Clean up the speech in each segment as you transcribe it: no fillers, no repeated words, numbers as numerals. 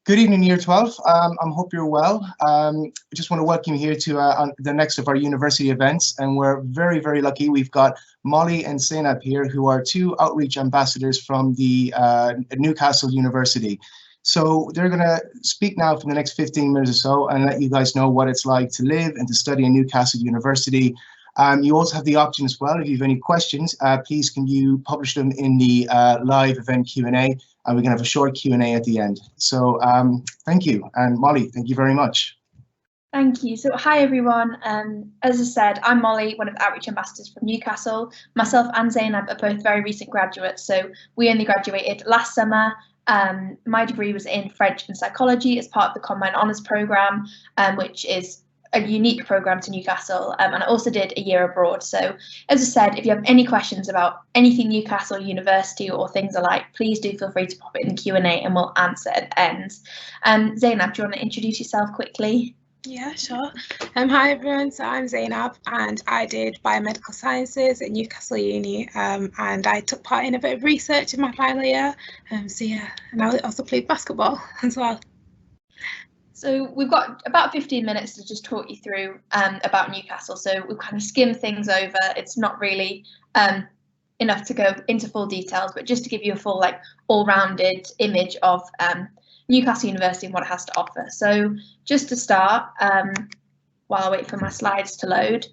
Good evening, Year 12. I hope you're well. I just want to welcome you here to the next of our university events, and we're very, very lucky. We've got Molly and Zainab here, who are two outreach ambassadors from the Newcastle University. So they're going to speak now for the next 15 minutes or so and let you guys know what it's like to live and to study in Newcastle University. You also have the option as well, if you have any questions, please can you publish them in the live event Q&A, and we're going to have a short Q&A at the end. So thank you. And Molly, thank you very much. Thank you. So hi, everyone. As I said, I'm Molly, one of the outreach ambassadors from Newcastle. Myself and Zainab are both very recent graduates. So we only graduated last summer. My degree was in French and psychology as part of the Combined Honours programme, which is a unique programme to Newcastle, and I also did a year abroad. So as I said, if you have any questions about anything Newcastle University or things alike, please do feel free to pop it in the Q&A and we'll answer at the end. Zainab, do you want to introduce yourself quickly? Yeah, sure. Hi everyone, so I'm Zainab and I did biomedical sciences at Newcastle Uni, and I took part in a bit of research in my final year. So yeah, and I also played basketball as well. So we've got about 15 minutes to just talk you through about Newcastle. So we've kind of skimmed things over. It's not really enough to go into full details, but just to give you a full, all-rounded image of Newcastle University and what it has to offer. So just to start, while I wait for my slides to load,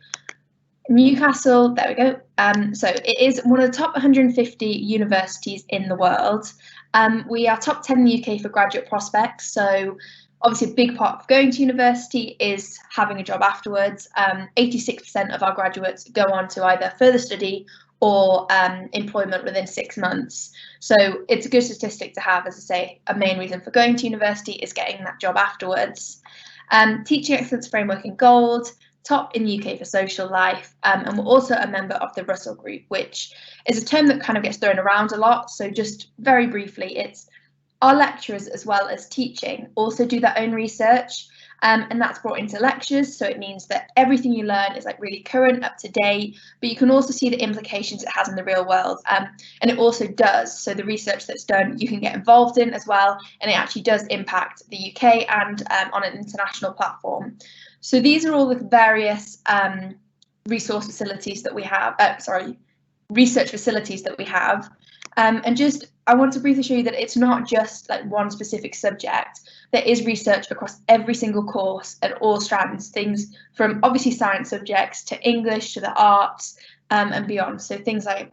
Newcastle, there we go. So it is one of the top 150 universities in the world. We are top 10 in the UK for graduate prospects. So obviously, a big part of going to university is having a job afterwards. 86% of our graduates go on to either further study or employment within 6 months. So it's a good statistic to have. As I say, a main reason for going to university is getting that job afterwards. Teaching Excellence Framework in Gold, top in the UK for social life, and we're also a member of the Russell Group, which is a term that kind of gets thrown around a lot. So just very briefly, it's our lecturers, as well as teaching, also do their own research, and that's brought into lectures. So it means that everything you learn is really current, up to date, but you can also see the implications it has in the real world. And it also does. So the research that's done, you can get involved in as well, and it actually does impact the UK and on an international platform. So these are all the various resource facilities that we have, research facilities that we have. And just, I want to briefly show you that it's not just one specific subject. There is research across every single course at all strands, things from obviously science subjects to English to the arts and beyond. So things like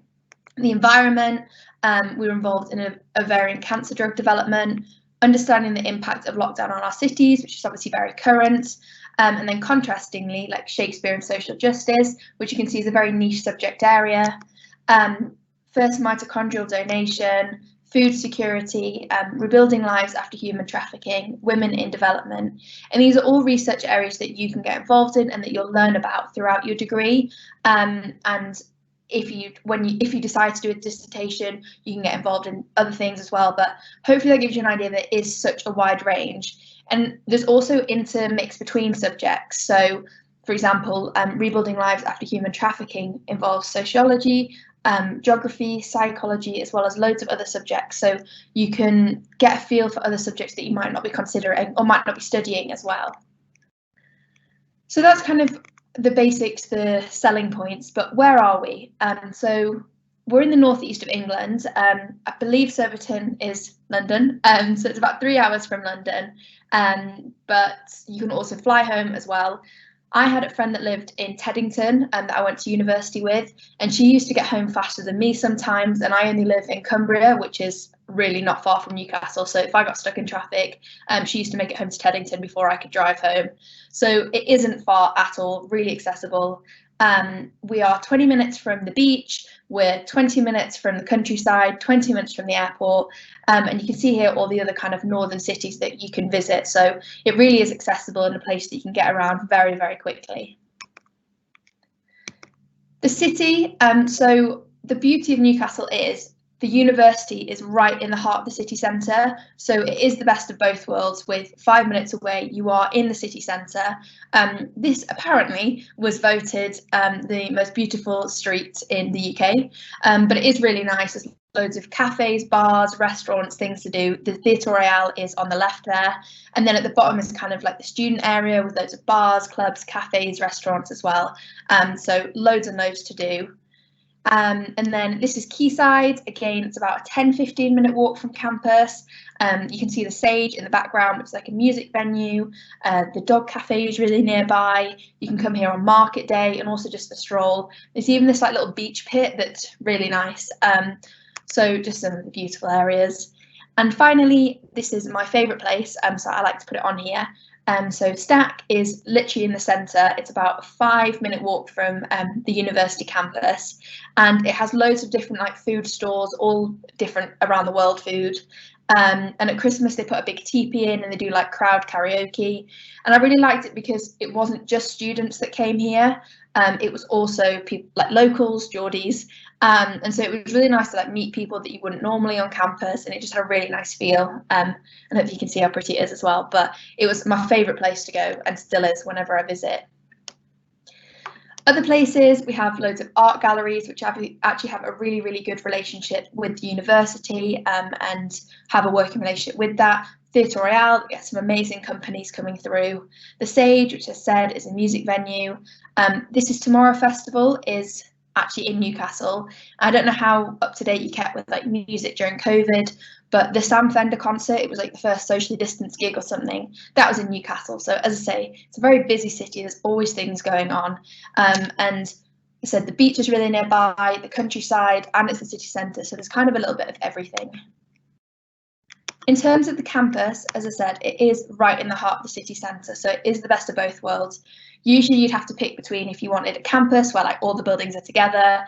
the environment, we were involved in ovarian cancer drug development, understanding the impact of lockdown on our cities, which is obviously very current. And then contrastingly, like Shakespeare and social justice, which you can see is a very niche subject area. First mitochondrial donation, food security, rebuilding lives after human trafficking, women in development. And these are all research areas that you can get involved in and that you'll learn about throughout your degree. And if you decide to do a dissertation, you can get involved in other things as well. But hopefully that gives you an idea that it is such a wide range. And there's also intermix between subjects. So, for example, rebuilding lives after human trafficking involves sociology, geography, psychology, as well as loads of other subjects. So you can get a feel for other subjects that you might not be considering or might not be studying as well. So that's kind of the basics, the selling points, but where are we? So we're in the northeast of England. I believe Surbiton is London, so it's about 3 hours from London, but you can also fly home as well. I had a friend that lived in Teddington that I went to university with, and she used to get home faster than me sometimes, and I only live in Cumbria, which is really not far from Newcastle. So if I got stuck in traffic, she used to make it home to Teddington before I could drive home. So it isn't far at all, really accessible. We are 20 minutes from the beach, we're 20 minutes from the countryside, 20 minutes from the airport, and you can see here all the other kind of northern cities that you can visit. So it really is accessible and a place that you can get around very, very quickly. The city, so the beauty of Newcastle is the university is right in the heart of the city centre, so it is the best of both worlds. With 5 minutes away, you are in the city centre. This apparently was voted the most beautiful street in the UK, but it is really nice. There's loads of cafes, bars, restaurants, things to do. The Theatre Royale is on the left there, and then at the bottom is kind of like the student area with loads of bars, clubs, cafes, restaurants as well. So loads and loads to do. And then this is Quayside. Again, it's about a 10-15 minute walk from campus. You can see the Sage in the background, which is like a music venue. The dog cafe is really nearby. You can come here on market day and also just a stroll. There's even this like little beach pit that's really nice. So just some of the beautiful areas. And finally, this is my favourite place, so I like to put it on here. So Stack is literally in the centre. It's about a 5 minute walk from the university campus, and it has loads of different like food stores, all different around the world food. And at Christmas they put a big teepee in and they do like crowd karaoke. And I really liked it because it wasn't just students that came here. It was also people like locals, Geordies. And so it was really nice to like meet people that you wouldn't normally on campus, and it just had a really nice feel. And hopefully you can see how pretty it is as well. But it was my favourite place to go, and still is whenever I visit. Other places, we have loads of art galleries, which actually have a really, really good relationship with the university and have a working relationship with that. Theatre Royale, we get some amazing companies coming through. The Sage, which I said is a music venue. This is Tomorrow Festival is actually in Newcastle. I don't know how up to date you kept with like music during COVID, but the Sam Fender concert, it was like the first socially distanced gig or something, that was in Newcastle. So as I say, it's a very busy city, there's always things going on. And I said the beach is really nearby, the countryside, and it's the city centre, so there's kind of a little bit of everything. In terms of the campus, as I said, it is right in the heart of the city centre, so it is the best of both worlds. Usually you'd have to pick between if you wanted a campus where like all the buildings are together,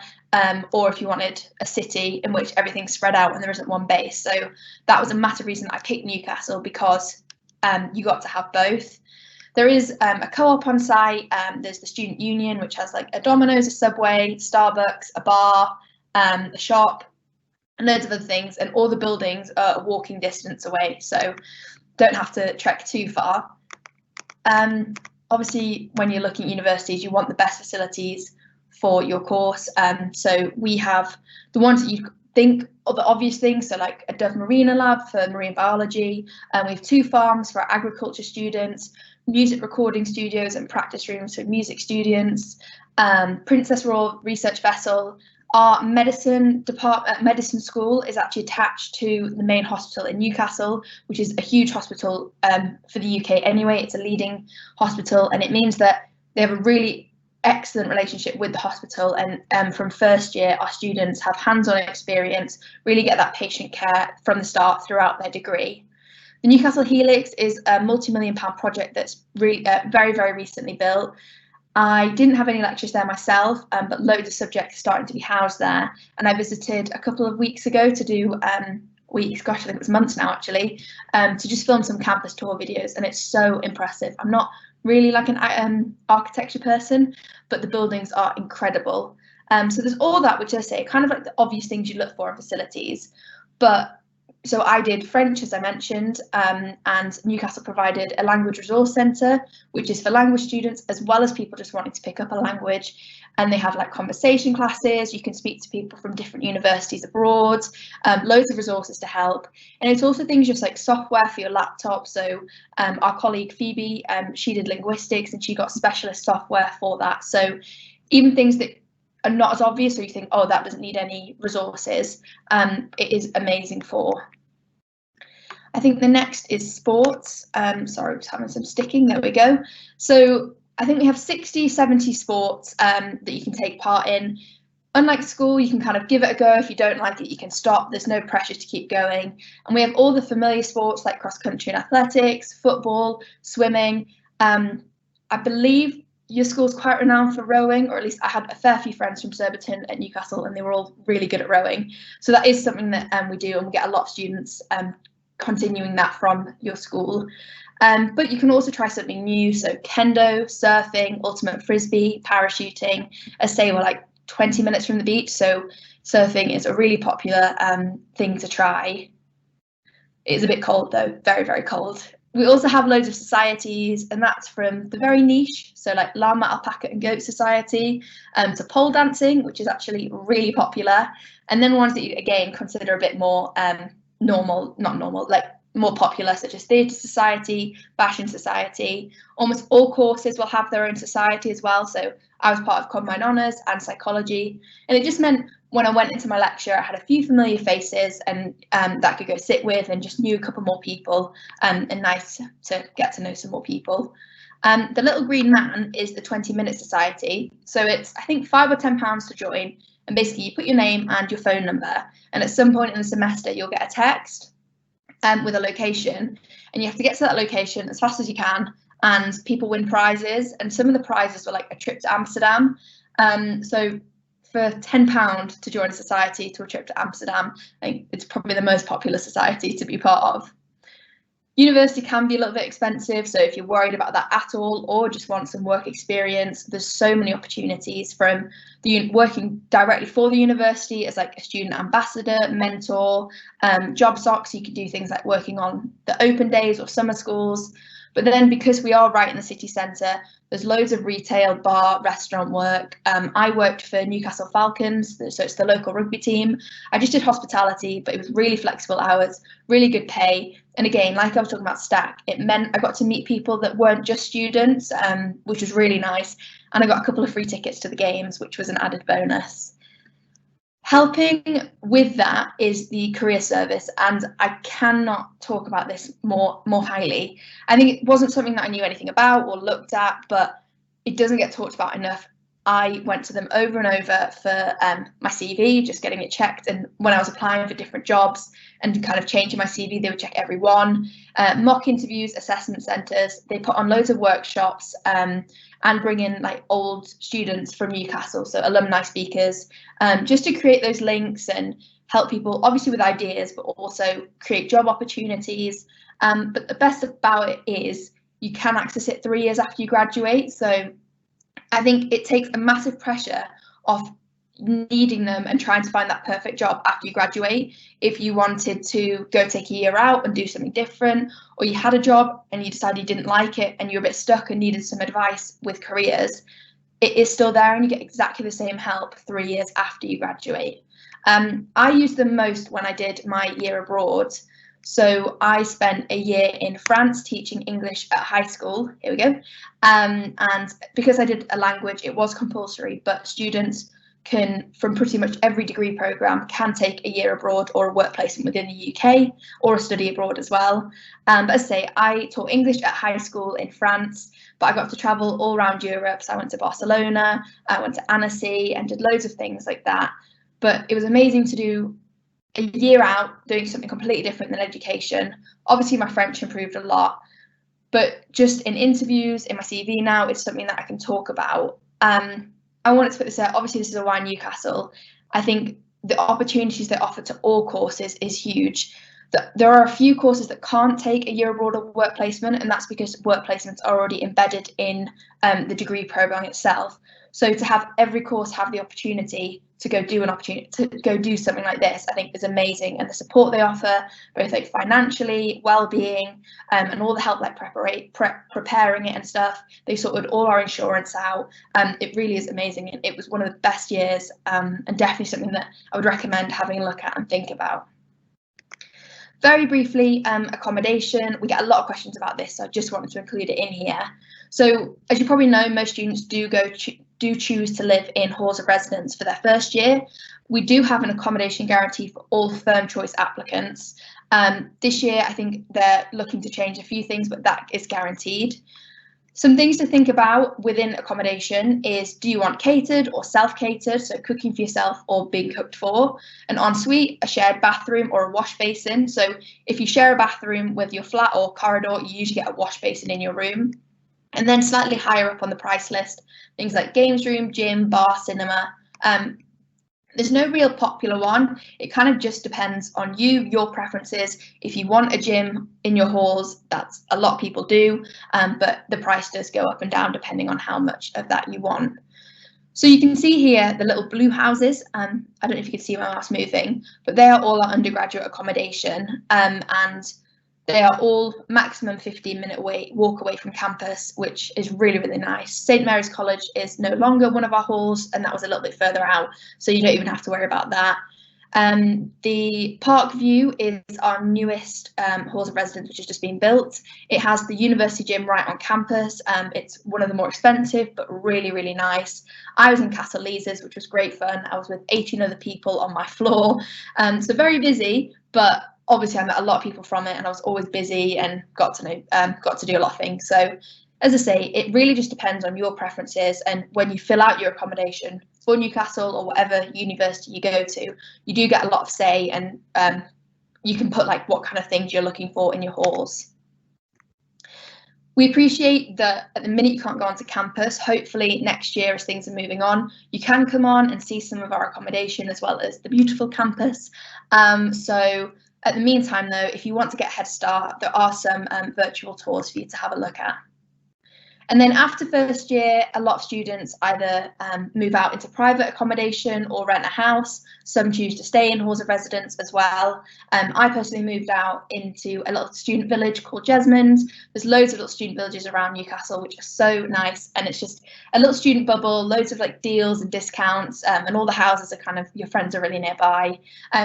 or if you wanted a city in which everything's spread out and there isn't one base. So that was a massive reason I picked Newcastle, because you got to have both. There is a co-op on site. There's the student union, which has like a Domino's, a Subway, Starbucks, a bar, a shop, and loads of other things, and all the buildings are a walking distance away, so don't have to trek too far. Obviously, when you're looking at universities, you want the best facilities for your course. So we have the ones that you think are the obvious things, so like a Dove Marina lab for marine biology. We have 2 farms for our agriculture students, music recording studios and practice rooms for music students, Princess Royal Research Vessel. Our medicine school is actually attached to the main hospital in Newcastle, which is a huge hospital for the UK anyway. It's a leading hospital, and it means that they have a really excellent relationship with the hospital, and from first year our students have hands-on experience, really get that patient care from the start throughout their degree. The Newcastle Helix is a multi-million-pound project that's really very, very recently built. I didn't have any lectures there myself, but loads of subjects are starting to be housed there. And I visited a couple of weeks ago to do weeks, gosh, I think it was months now actually, to just film some campus tour videos, and it's so impressive. I'm not really like an architecture person, but the buildings are incredible. So there's all that, which I say, kind of like the obvious things you look for in facilities. But so I did French, as I mentioned, and Newcastle provided a language resource centre, which is for language students as well as people just wanting to pick up a language. And they have like conversation classes, you can speak to people from different universities abroad, loads of resources to help. And it's also things just like software for your laptop. So our colleague Phoebe, she did linguistics and she got specialist software for that. So even things that are not as obvious, so you think, oh, that doesn't need any resources, it is amazing for. I think the next is sports. Sorry, I was having some sticking, there we go. So I think we have 60, 70 sports that you can take part in. Unlike school, you can kind of give it a go. If you don't like it, you can stop. There's no pressure to keep going. And we have all the familiar sports like cross country and athletics, football, swimming. I believe your school's quite renowned for rowing, or at least I had a fair few friends from Surbiton at Newcastle and they were all really good at rowing. So that is something that we do, and we get a lot of students continuing that from your school. But you can also try something new, so kendo, surfing, ultimate frisbee, parachuting. As I say, we're like 20 minutes from the beach, so surfing is a really popular thing to try. It's a bit cold though, very, very cold. We also have loads of societies, and that's from the very niche, so like llama, alpaca and goat society, to pole dancing, which is actually really popular, and then ones that you again consider a bit more more popular, such as theatre society, fashion society. Almost all courses will have their own society as well. So I was part of combined honours and psychology, and it just meant when I went into my lecture, I had a few familiar faces and that I could go sit with, and just knew a couple more people, and nice to get to know some more people. The Little Green Man is the 20-minute society. So it's, I think, £5 or £10 to join. And basically you put your name and your phone number, and at some point in the semester, you'll get a text with a location, and you have to get to that location as fast as you can, and people win prizes. And some of the prizes were like a trip to Amsterdam. So for £10 to join a society to a trip to Amsterdam, I think it's probably the most popular society to be part of. University can be a little bit expensive, so if you're worried about that at all, or just want some work experience, there's so many opportunities, from working directly for the university as like a student ambassador, mentor, job socks. You can do things like working on the open days or summer schools. But then, because we are right in the city centre, there's loads of retail, bar, restaurant work. I worked for Newcastle Falcons, so it's the local rugby team. I just did hospitality, but it was really flexible hours, really good pay. And again, like I was talking about Stack, it meant I got to meet people that weren't just students, which was really nice. And I got a couple of free tickets to the games, which was an added bonus. Helping with that is the career service, and I cannot talk about this more highly. I think it wasn't something that I knew anything about or looked at, but it doesn't get talked about enough. I went to them over and over for my CV, just getting it checked, and when I was applying for different jobs and kind of changing my CV, they would check every one. Mock interviews, assessment centres, they put on loads of workshops, and bring in like old students from Newcastle, so alumni speakers, just to create those links and help people, obviously with ideas, but also create job opportunities. But the best about it is you can access it 3 years after you graduate. So I think it takes a massive pressure off needing them and trying to find that perfect job after you graduate. If you wanted to go take a year out and do something different, or you had a job and you decided you didn't like it and you're a bit stuck and needed some advice with careers, it is still there, and you get exactly the same help 3 years after you graduate. I used them most when I did my year abroad. So I spent a year in France teaching English at high school. Here we go. And because I did a language, it was compulsory, but students can, from pretty much every degree programme, can take a year abroad or a work placement within the UK, or a study abroad as well. But as I say, I taught English at high school in France, but I got to travel all around Europe. So I went to Barcelona, I went to Annecy, and did loads of things like that. But it was amazing to do a year out doing something completely different than education. Obviously my French improved a lot, but just in interviews, in my CV now, it's something that I can talk about. I wanted to put this out, obviously this is a why Newcastle. I think the opportunities they offer to all courses is huge. There are a few courses that can't take a year abroad or work placement, and that's because work placements are already embedded in the degree programme itself. So to have every course have the opportunity to go do something like this, I think is amazing. And the support they offer, both like financially, well-being, and all the help like preparing it and stuff. They sorted all our insurance out. It really is amazing. And it was one of the best years, and definitely something that I would recommend having a look at and think about. Very briefly, accommodation. We get a lot of questions about this, so I just wanted to include it in here. So as you probably know, most students do choose to live in halls of residence for their first year. We do have an accommodation guarantee for all firm choice applicants. This year, I think they're looking to change a few things, but that is guaranteed. Some things to think about within accommodation is, do you want catered or self-catered, so cooking for yourself or being cooked for? An ensuite, a shared bathroom or a wash basin. So if you share a bathroom with your flat or corridor, you usually get a wash basin in your room. And then slightly higher up on the price list, things like games room, gym, bar, cinema. There's no real popular one. It kind of just depends on you, your preferences. If you want a gym in your halls, that's a lot of people do, but the price does go up and down depending on how much of that you want. So you can see here the little blue houses. I don't know if you can see my mouse moving, but they are all our undergraduate accommodation, and they are all maximum 15-minute walk away from campus, which is really, really nice. St Mary's College is no longer one of our halls, and that was a little bit further out, so you don't even have to worry about that. The Park View is our newest halls of residence, which has just been built. It has the university gym right on campus. It's one of the more expensive, but really, really nice. I was in Castle Leazes, which was great fun. I was with 18 other people on my floor. So very busy, but obviously I met a lot of people from it, and I was always busy and got to do a lot of things. So as I say, it really just depends on your preferences, and when you fill out your accommodation for Newcastle or whatever university you go to, you do get a lot of say, and you can put like what kind of things you're looking for in your halls. We appreciate that at the minute you can't go onto campus. Hopefully next year, as things are moving on, you can come on and see some of our accommodation as well as the beautiful campus. So at the meantime though, if you want to get a head start, there are some virtual tours for you to have a look at. And then after first year, a lot of students either move out into private accommodation or rent a house. Some choose to stay in halls of residence as well. I personally moved out into a little student village called Jesmond. There's loads of little student villages around Newcastle, which are so nice. And it's just a little student bubble, loads of like deals and discounts, and all the houses are kind of, your friends are really nearby.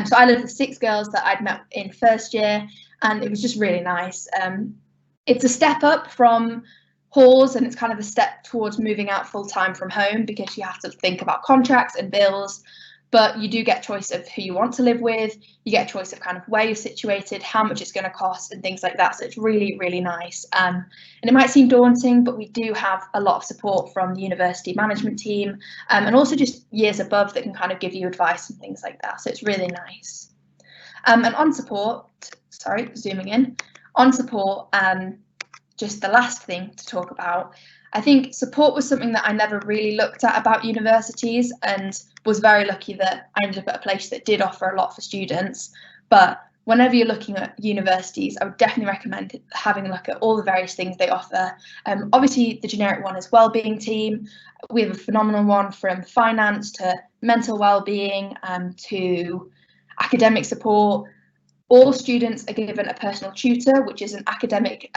So I lived with 6 girls that I'd met in first year, and it was just really nice. It's a step up from halls, and it's kind of a step towards moving out full time from home, because you have to think about contracts and bills, but you do get choice of who you want to live with. You get a choice of kind of where you're situated, how much it's going to cost, and things like that. So it's really, really nice. And it might seem daunting, but we do have a lot of support from the university management team, and also just years above that can kind of give you advice and things like that. So it's really nice. And on support, sorry, zooming in, on support, just the last thing to talk about, I think support was something that I never really looked at about universities, and was very lucky that I ended up at a place that did offer a lot for students. But whenever you're looking at universities, I would definitely recommend having a look at all the various things they offer. Obviously, the generic one is wellbeing team. We have a phenomenal one from finance to mental wellbeing, to academic support. All students are given a personal tutor, which is an academic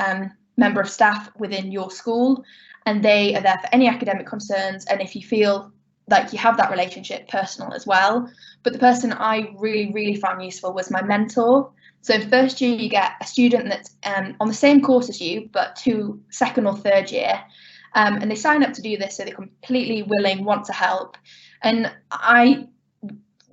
member of staff within your school, and they are there for any academic concerns, and if you feel like you have that relationship, personal as well. But the person I really found useful was my mentor. So in first year you get a student that's on the same course as you, but to second or third year, and they sign up to do this, so they're completely willing, want to help. And I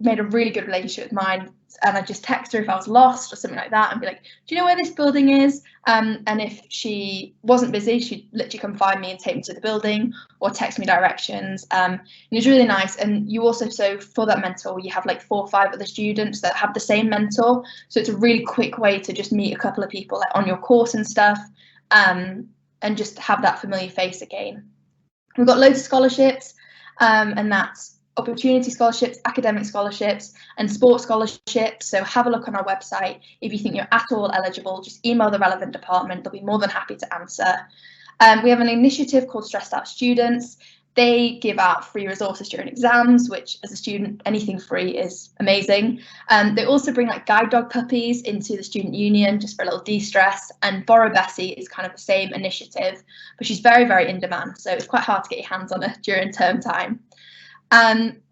made a really good relationship with mine, and I just text her if I was lost or something like that, and be like, do you know where this building is? And if she wasn't busy, she'd literally come find me and take me to the building, or text me directions. And it was really nice. And you also, so for that mentor, you have like 4 or 5 other students that have the same mentor, so it's a really quick way to just meet a couple of people like on your course and stuff, and just have that familiar face again. We've got loads of scholarships, and that's opportunity scholarships, academic scholarships, and sports scholarships. So have a look on our website. If you think you're at all eligible, just email the relevant department. They'll be more than happy to answer. We have an initiative called Stressed Out Students. They give out free resources during exams, which as a student, anything free is amazing. They also bring like guide dog puppies into the student union just for a little de-stress, and Borrow Bessie is kind of the same initiative, but she's very in demand, so it's quite hard to get your hands on her during term time.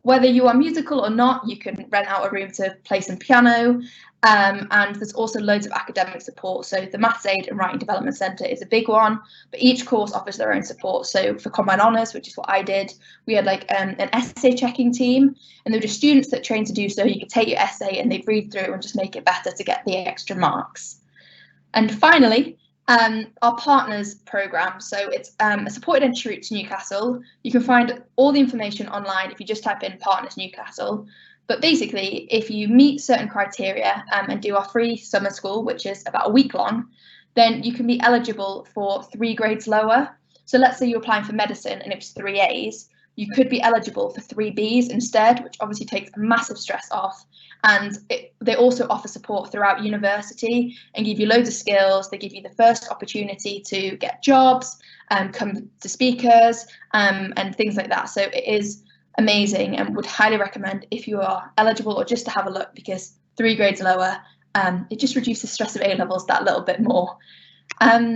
Whether you are musical or not, you can rent out a room to play some piano, and there's also loads of academic support. So the Maths Aid and Writing Development Centre is a big one, but each course offers their own support. So for Combined Honours, which is what I did, we had like an essay checking team, and they were just students that trained to do so. You could take your essay and they'd read through and just make it better to get the extra marks. And finally, our partners program. So it's a supported entry route to Newcastle. You can find all the information online if you just type in Partners Newcastle. But basically, if you meet certain criteria and do our free summer school, which is about a week long, then you can be eligible for 3 grades lower. So let's say you're applying for medicine and it was 3 A's, you could be eligible for 3 B's instead, which obviously takes massive stress off. And they also offer support throughout university and give you loads of skills. They give you the first opportunity to get jobs, come to speakers, and things like that. So it is amazing, and would highly recommend if you are eligible or just to have a look, because 3 grades lower, it just reduces stress of A-levels that little bit more.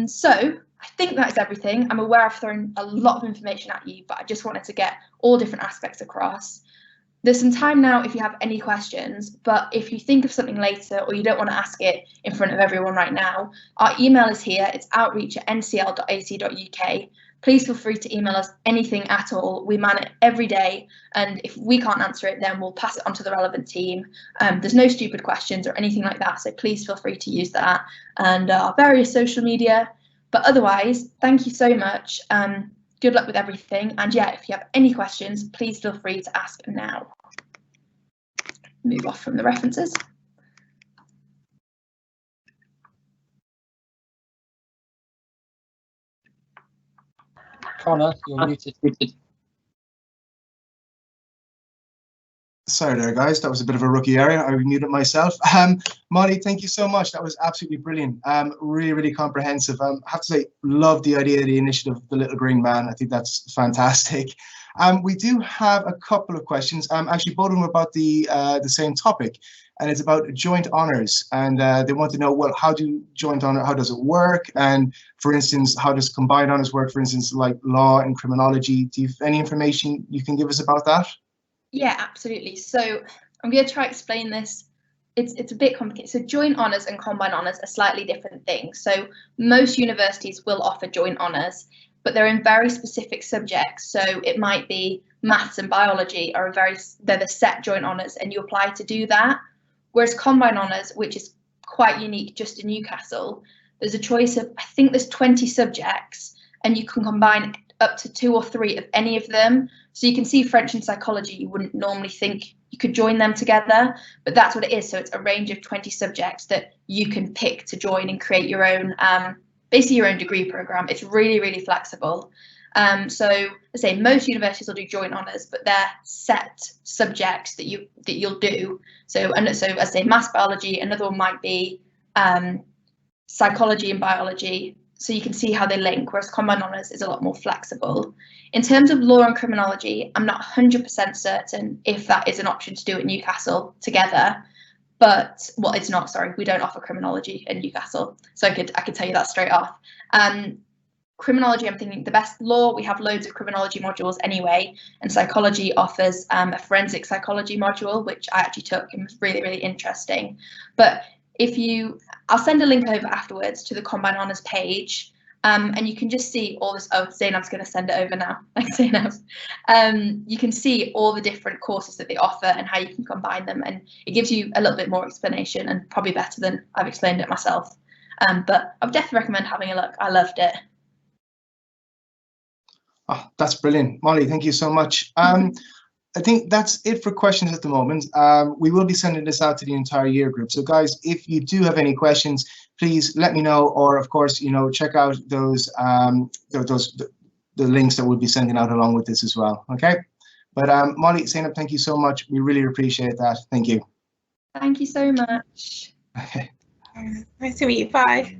So I think that is everything. I'm aware I've thrown a lot of information at you, but I just wanted to get all different aspects across. There's some time now if you have any questions, but if you think of something later or you don't want to ask it in front of everyone right now, our email is here. It's outreach@ncl.ac.uk. Please feel free to email us anything at all. We man it every day, and if we can't answer it, then we'll pass it on to the relevant team. There's no stupid questions or anything like that, so please feel free to use that, and our various social media. But otherwise, thank you so much. Good luck with everything, and yeah, if you have any questions, please feel free to ask now. Move off from the references. Connor, you're muted. Sorry there, guys. That was a bit of a rookie area. I muted myself. Molly, thank you so much. That was absolutely brilliant. Really, really comprehensive. I have to say, love the idea of the initiative of the Little Green Man. I think that's fantastic. We do have a couple of questions. Actually, both of them are about the same topic, and it's about joint honours. And they want to know, well, how does it work? And for instance, how does combined honours work? For instance, like law and criminology. Do you have any information you can give us about that? Yeah, absolutely. So I'm going to try to explain this. It's a bit complicated. So joint honours and combined honours are slightly different things. So most universities will offer joint honours, but they're in very specific subjects. So it might be maths and biology they're the set joint honours, and you apply to do that. Whereas combined honours, which is quite unique just in Newcastle, there's a choice of, I think there's 20 subjects, and you can combine up to 2 or 3 of any of them. So you can see French and psychology, you wouldn't normally think you could join them together, but that's what it is. So it's a range of 20 subjects that you can pick to join and create your own, basically your own degree program. It's really, really flexible. So I say most universities will do joint honours, but they're set subjects that you'll do. So as I say, maths, biology, another one might be psychology and biology. So you can see how they link, whereas combined honours is a lot more flexible. In terms of law and criminology, I'm not 100% certain if that is an option to do at Newcastle together, but, well, it's not, sorry, we don't offer criminology in Newcastle, so I could tell you that straight off. Criminology, I'm thinking the best. Law, we have loads of criminology modules anyway, and psychology offers a forensic psychology module, which I actually took and was really, really interesting. But I'll send a link over afterwards to the combined honours page, and you can just see all this. Oh, Zainab's going to send it over now. Thanks, Zainab. You can see all the different courses that they offer and how you can combine them, and it gives you a little bit more explanation, and probably better than I've explained it myself. But I would definitely recommend having a look. I loved it. Oh, that's brilliant. Molly, thank you so much. I think that's it for questions at the moment. We will be sending this out to the entire year group. So guys, if you do have any questions, please let me know, or of course, check out the links that we'll be sending out along with this as well. Okay. But Molly, Zainab, thank you so much. We really appreciate that. Thank you. Thank you so much. Okay. Nice to meet you. Bye.